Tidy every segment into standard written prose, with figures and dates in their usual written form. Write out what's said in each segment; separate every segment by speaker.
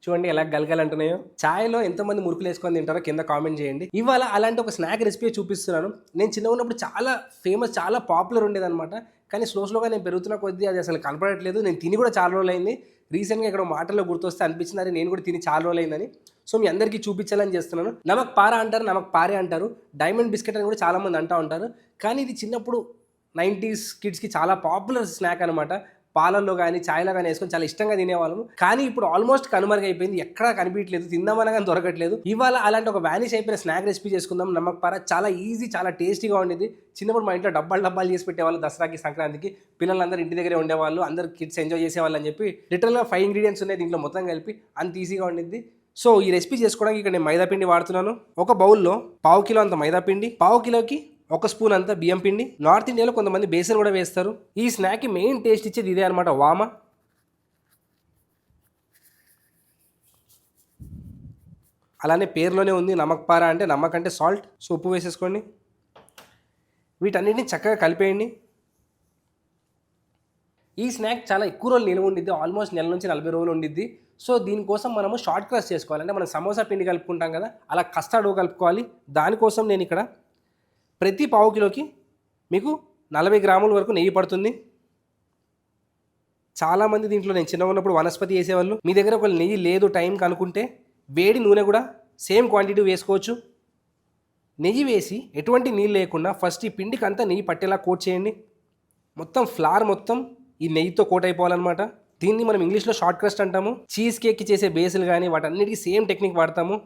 Speaker 1: చూడండి ఎలా గలగలంటున్నాయో. ఛాయ్‌లో ఎంతమంది మురుకులేసుకొని తింటారో కింద కామెంట్ చేయండి. ఇవాళ అలాంటి ఒక స్నాక్ రెసిపీ చూపిస్తున్నాను. నేను చిన్నగా ఉన్నప్పుడు చాలా ఫేమస్, చాలా పాపులర్ ఉండేదనమాట. కానీ స్లోగా నేను పెరుగుతున్న కొద్దీ అది అసలు కనపడట్లేదు. నేను తిని కూడా చాలా రోజులైంది. రీసెంట్‌గా ఎక్కడో మాటల్లో గుర్తొస్తే అనిపించింది, అరే నేను కూడా తిని చాలా రోజులైందని. సో మీ అందరికీ చూపించాలని చేస్తున్నాను. నమక్ పారా అంటారు, నమక్ పారే అంటారు. డైమండ్ బిస్కెట్ అని కూడా చాలామంది అంటూ ఉంటారు. కానీ ఇది చిన్నప్పుడు 90s కిడ్స్‌కి చాలా పాపులర్ స్నాక్ అనమాట. పాలల్లో కానీ చాయ్లో కానీ వేసుకొని చాలా ఇష్టంగా తినేవాళ్ళము. కానీ ఇప్పుడు ఆల్మోస్ట్ కనుమరుగైపోయింది, ఎక్కడా కనిపించట్లేదు, తిందామన్నా కానీ దొరకట్లేదు. ఇవాళ అలాంటి ఒక వ్యానిష్ అయిపోయిన స్నాక్ రెసిపీ చేసుకుందాం. నమ్మక్ పారా చాలా ఈజీ, చాలా టేస్టీగా ఉండేది. చిన్నప్పుడు మా ఇంట్లో డబ్బాలు చేసి పెట్టేవాళ్ళు దసరాకి, సంక్రాంతికి. పిల్లలందరూ ఇంటి దగ్గరే ఉండేవాళ్ళు, అందరు కిడ్స్ ఎంజాయ్ చేసేవాళ్ళు అని చెప్పి లిటరల్గా 5 ఇంగ్రీడియంట్స్ ఉన్నాయి దీంట్లో మొత్తం కలిపి, అంత ఈజీగా ఉండిద్ది. సో ఈ రెసిపీ చేసుకోవడానికి ఇక్కడ నేను మైదా పిండి వాడుతున్నాను. ఒక బౌల్లో 1/2 కిలో అంత మైదా పిండి, 1/2 కిలోకి 1 స్పూన్ అంతా బియ్యం పిండి. నార్త్ ఇండియాలో కొంతమంది బేసన్ కూడా వేస్తారు. ఈ స్నాక్కి మెయిన్ టేస్ట్ ఇచ్చేది ఇదే అనమాట, వామ. అలానే పేరులోనే ఉంది నమక్ పారా అంటే, నమక్ అంటే సాల్ట్. సో ఉప్పు వేసేసుకోండి. వీటన్నిటిని చక్కగా కలిపేయండి. ఈ స్నాక్ చాలా ఎక్కువ రోజులు నిల్వ ఉండిద్ది, ఆల్మోస్ట్ నెల నుంచి 40 రోజులు ఉండిద్ది. సో దీనికోసం మనము షార్ట్ క్రస్ట్ చేసుకోవాలి. అంటే మనం సమోసా పిండి కలుపుకుంటాం కదా, అలా కస్టర్డ్ కలుపుకోవాలి. దానికోసం నేను ఇక్కడ ప్రతి 1/2 కిలోకి మీకు 40 గ్రాముల వరకు నెయ్యి పడుతుంది. చాలామంది దీంట్లో, నేను చిన్నగా ఉన్నప్పుడు వనస్పతి వేసేవాళ్ళు. మీ దగ్గర ఒక నెయ్యి లేదు టైంకి అనుకుంటే వేడి నూనె కూడా సేమ్ క్వాంటిటీ వేసుకోవచ్చు. నెయ్యి వేసి ఎటువంటి నీళ్ళు లేకుండా ఫస్ట్ ఈ పిండికి అంతా నెయ్యి పట్టేలా కోట్ చేయండి. మొత్తం ఫ్లార్ మొత్తం ఈ నెయ్యితో కోట్ అయిపోవాలన్నమాట. దీన్ని మనం ఇంగ్లీష్లో షార్ట్ క్రస్ట్ అంటాము. చీజ్ కేక్కి చేసే బేసులు కానీ వాటన్నిటికీ సేమ్ టెక్నిక్ వాడతాము.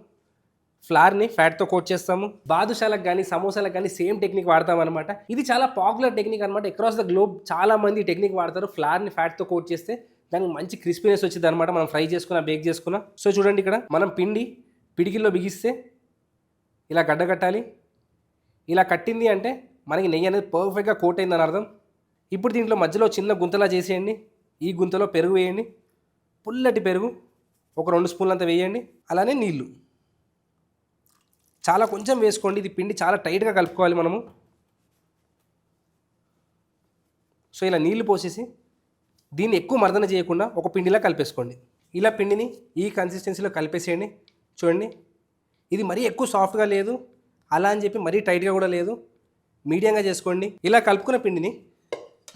Speaker 1: ఫ్లార్ని ఫ్యాట్తో కోట్ చేస్తాము. బాదుషాలకు కానీ సమోసాలకు కానీ సేమ్ టెక్నిక్ వాడతాం అనమాట. ఇది చాలా పాపులర్ టెక్నిక్ అనమాట. అక్రాస్ ద గ్లోబ్ చాలా మంది టెక్నిక్ వాడతారు. ఫ్లార్ని ఫ్యాట్తో కోట్ చేస్తే దానికి మంచి క్రిస్పీనెస్ వచ్చింది అనమాట, మనం ఫ్రై చేసుకున్నా, బేక్ చేసుకున్నా. సో చూడండి, ఇక్కడ మనం పిండి పిడికిల్లో బిగిస్తే ఇలా గడ్డ కట్టాలి. ఇలా కట్టింది అంటే మనకి నెయ్యి అనేది పర్ఫెక్ట్గా కోట్ అయిందని అర్థం. ఇప్పుడు దీంట్లో మధ్యలో చిన్న గుంతలా చేసేయండి. ఈ గుంతలో పెరుగు వేయండి, పుల్లటి పెరుగు ఒక 2 స్పూన్లు అంతా వేయండి. అలానే నీళ్ళు చాలా కొంచెం వేసుకోండి. ఇది పిండి చాలా టైట్గా కలుపుకోవాలి మనము. సో ఇలా నీళ్లు పోసేసి దీన్ని ఎక్కువ మర్దన చేయకుండా ఒక పిండిలా కలిపేసుకోండి. ఇలా పిండిని ఈ కన్సిస్టెన్సీలో కలిపేసేయండి. చూడండి, ఇది మరీ ఎక్కువ సాఫ్ట్గా లేదు, అలా అని చెప్పి మరీ టైట్గా కూడా లేదు, మీడియంగా చేసుకోండి. ఇలా కలుపుకున్న పిండిని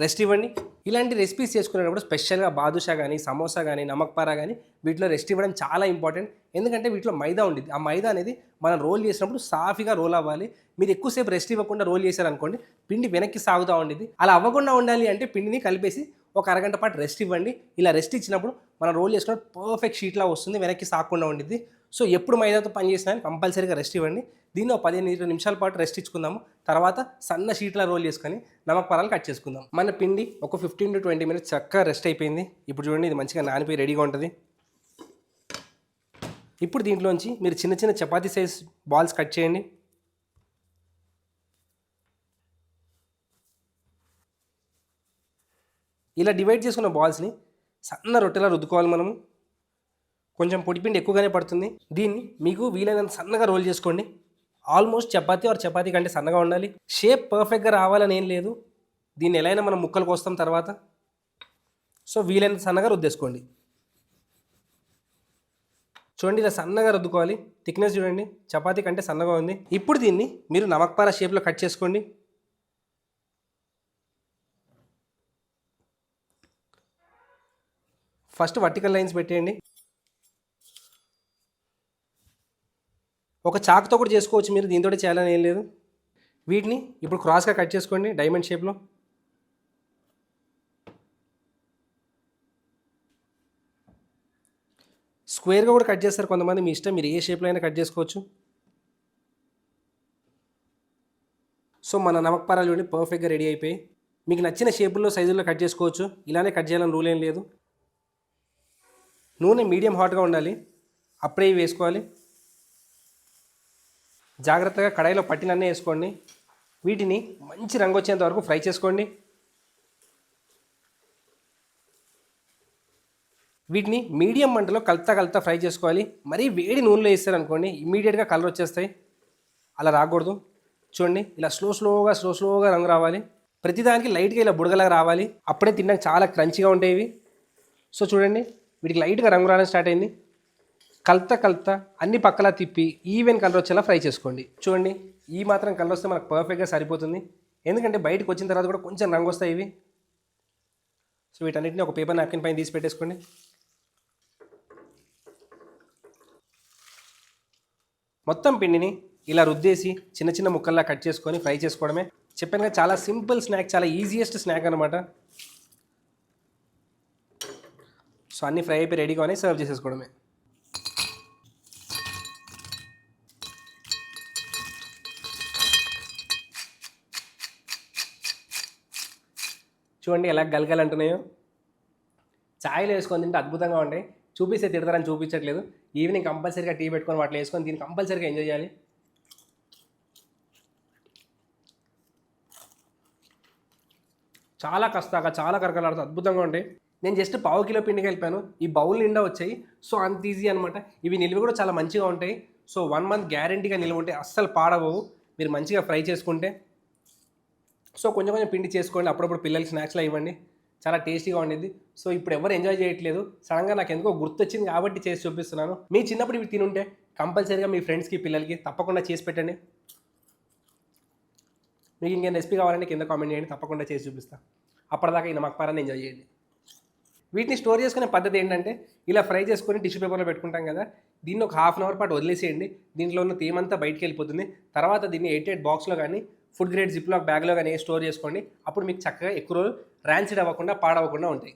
Speaker 1: రెస్ట్ ఇవ్వండి. ఇలాంటి రెసిపీస్ చేసుకునేటప్పుడు స్పెషల్గా బాదుషా కానీ, సమోసా కానీ, నమక్ పారా కానీ వీటిలో రెస్ట్ ఇవ్వడం చాలా ఇంపార్టెంట్. ఎందుకంటే వీటిలో మైదా ఉండిద్ది. ఆ మైదా అనేది మనం రోల్ చేసినప్పుడు సాఫీగా రోల్ అవ్వాలి. మీరు ఎక్కువసేపు రెస్ట్ ఇవ్వకుండా రోల్ చేశారనుకోండి, పిండి వెనక్కి సాగుతూ ఉండిద్ది. అలా అవ్వకుండా ఉండాలి అంటే పిండిని కలిపేసి ఒక అరగంట పాటు రెస్ట్ ఇవ్వండి. ఇలా రెస్ట్ ఇచ్చినప్పుడు మనం రోల్ చేసుకున్న పర్ఫెక్ట్ షీట్లా వస్తుంది, వెనక్కి సాగకుండా ఉండిద్ది. సో ఎప్పుడు మైదాతో పని చేసినా కంపల్సరీగా రెస్ట్ ఇవ్వండి. దీన్ని ఒక 15-20 నిమిషాల పాటు రెస్ట్ ఇచ్చుకుందాము. తర్వాత సన్న షీట్లా రోల్ చేసుకొని నమక్ పారాలు కట్ చేసుకుందాం. మన పిండి ఒక 15 to 20 మినిట్స్ చక్కగా రెస్ట్ అయిపోయింది. ఇప్పుడు చూడండి, ఇది మంచిగా నానిపోయి రెడీగా ఉంటుంది. ఇప్పుడు దీంట్లోంచి మీరు చిన్న చిన్న చపాతీ సైజ్ బాల్స్ కట్ చేయండి. ఇలా డివైడ్ చేసుకున్న బాల్స్ని సన్న రొట్టెలా రుద్దుకోవాలి మనము. కొంచెం పొడిపిండి ఎక్కువగానే పడుతుంది. దీన్ని మీకు వీలైనంత సన్నగా రోల్ చేసుకోండి. ఆల్మోస్ట్ చపాతీ కంటే సన్నగా ఉండాలి. షేప్ పర్ఫెక్ట్గా రావాలని ఏం లేదు, దీన్ని ఎలా అయినా మనం ముక్కలు కోస్తాం తర్వాత. సో వీలైనంత సన్నగా రుద్దేసుకోండి. చూడండి, ఇలా సన్నగా రుద్దుకోవాలి. థిక్నెస్ చూడండి, చపాతీ కంటే సన్నగా ఉంది. ఇప్పుడు దీన్ని మీరు నమక్ పారా షేప్లో కట్ చేసుకోండి. ఫస్ట్ వర్టికల్ లైన్స్ పెట్టేయండి. ఒక చాకుతో కూడా చేసుకోవచ్చు మీరు, దీంతో చేయాలని ఏం లేదు. వీటిని ఇప్పుడు క్రాస్గా కట్ చేసుకోండి డైమండ్ షేప్లో. స్క్వేర్గా కూడా కట్ చేస్తారు కొంతమంది, మీ ఇష్టం, మీరు ఏ షేప్లో అయినా కట్ చేసుకోవచ్చు. సో మన నమక్ పారాలు చూడండి పర్ఫెక్ట్గా రెడీ అయిపోయి. మీకు నచ్చిన షేపుల్లో, సైజుల్లో కట్ చేసుకోవచ్చు. ఇలానే కట్ చేయాలని రూల్ ఏం లేదు. నూనె మీడియం హాట్గా ఉండాలి, అప్పుడే వేసుకోవాలి. జాగ్రత్తగా కడాయిలో పట్టినన్నే వేసుకోండి. వీటిని మంచి రంగు వచ్చేంత వరకు ఫ్రై చేసుకోండి. వీటిని మీడియం మంటలో కలుతా ఫ్రై చేసుకోవాలి. మరీ వేడి నూనెలో వేస్తారనుకోండి ఇమీడియట్గా కలర్ వచ్చేస్తాయి, అలా రాకూడదు. చూడండి, ఇలా స్లోగా రంగు రావాలి. ప్రతిదానికి లైట్గా ఇలా బుడగలాగా రావాలి, అప్పుడే తినడానికి చాలా క్రంచిగా ఉంటాయి ఇవి. సో చూడండి, వీటికి లైట్గా రంగు రావడం స్టార్ట్ అయింది. కలుతా కలుతా అన్ని పక్కలా తిప్పి ఈవెన్ కలర్ వచ్చేలా ఫ్రై చేసుకోండి. చూడండి ఈ మాత్రం కలర్ వస్తే మనకు పర్ఫెక్ట్గా సరిపోతుంది. ఎందుకంటే బయటకు వచ్చిన తర్వాత కూడా కొంచెం రంగు వస్తాయి ఇవి. సో వీటన్నిటిని ఒక పేపర్ నాప్కిన్ పైన తీసి పెట్టేసుకోండి. మొత్తం పిండిని ఇలా రుద్దేసి చిన్న చిన్న ముక్కల్లా కట్ చేసుకొని ఫ్రై చేసుకోవడమే. చెప్పాను కదా చాలా సింపుల్ స్నాక్, చాలా ఈజియెస్ట్ స్నాక్ అనమాట. సో అన్నీ ఫ్రై అయిపోయి రెడీగా అని సర్వ్ చేసేసుకోవడమే. చూడండి ఎలా గలగలంటున్నాయో. ఛాయ్లో వేసుకొని తింటే అద్భుతంగా ఉంటాయి. చూపిస్తే తిడతారని చూపించట్లేదు. ఈవినింగ్ కంపల్సరీగా టీ పెట్టుకొని వాటిలో వేసుకొని దీన్ని కంపల్సరీగా ఎంజాయ్ చేయాలి. చాలా కస్తాగా చాలా కరకలాడుతూ అద్భుతంగా ఉంటాయి. నేను జస్ట్ పావు కిలో పిండి కలిపాను, ఈ బౌల్ నిండా వచ్చాయి. సో అంత ఈజీ అనమాట. ఇవి నిల్వ కూడా చాలా మంచిగా ఉంటాయి. సో 1 మంత్ గ్యారంటీగా నిల్వ ఉంటాయి, అస్సలు పాడవవు మీరు మంచిగా ఫ్రై చేసుకుంటే. సో కొంచెం కొంచెం పిండి చేసుకోండి, అప్పుడప్పుడు పిల్లలకి స్నాక్స్లో ఇవ్వండి, చాలా టేస్టీగా ఉండేది. సో ఇప్పుడు ఎవరు ఎంజాయ్ చేయట్లేదు, సడన్గా నాకు ఎందుకో గుర్తొచ్చింది కాబట్టి చేసి చూపిస్తున్నాను. మీ చిన్నప్పుడు ఇవి తినుంటే కంపల్సరీగా మీ ఫ్రెండ్స్కి పిల్లలకి తప్పకుండా చేసి పెట్టండి. మీకు ఇంకేం రెసిపీ కావాలంటే కింద కామెంట్ చేయండి, తప్పకుండా చేసి చూపిస్తాను. అప్పటిదాకా ఈ నమ్మకపారాన్ని ఎంజాయ్ చేయండి. వీటిని స్టోర్ చేసుకునే పద్ధతి ఏంటంటే ఇలా ఫ్రై చేసుకొని టిష్యూ పేపర్లో పెట్టుకుంటాం కదా, దీన్ని ఒక ½ అవర్ పాటు వదిలేసేయండి. దీంట్లో ఉన్న తేమంతా బయటికి వెళ్ళిపోతుంది. తర్వాత దీన్ని 88 బాక్స్లో కానీ ఫుడ్ గ్రేడ్ జిప్లాక్ బ్యాగ్లో కానీ స్టోర్ చేసుకోండి. అప్పుడు మీకు చక్కగా ఎక్కువ రోజులు ర్యాన్సిడ్ అవ్వకుండా పాడవకుండా ఉంటాయి.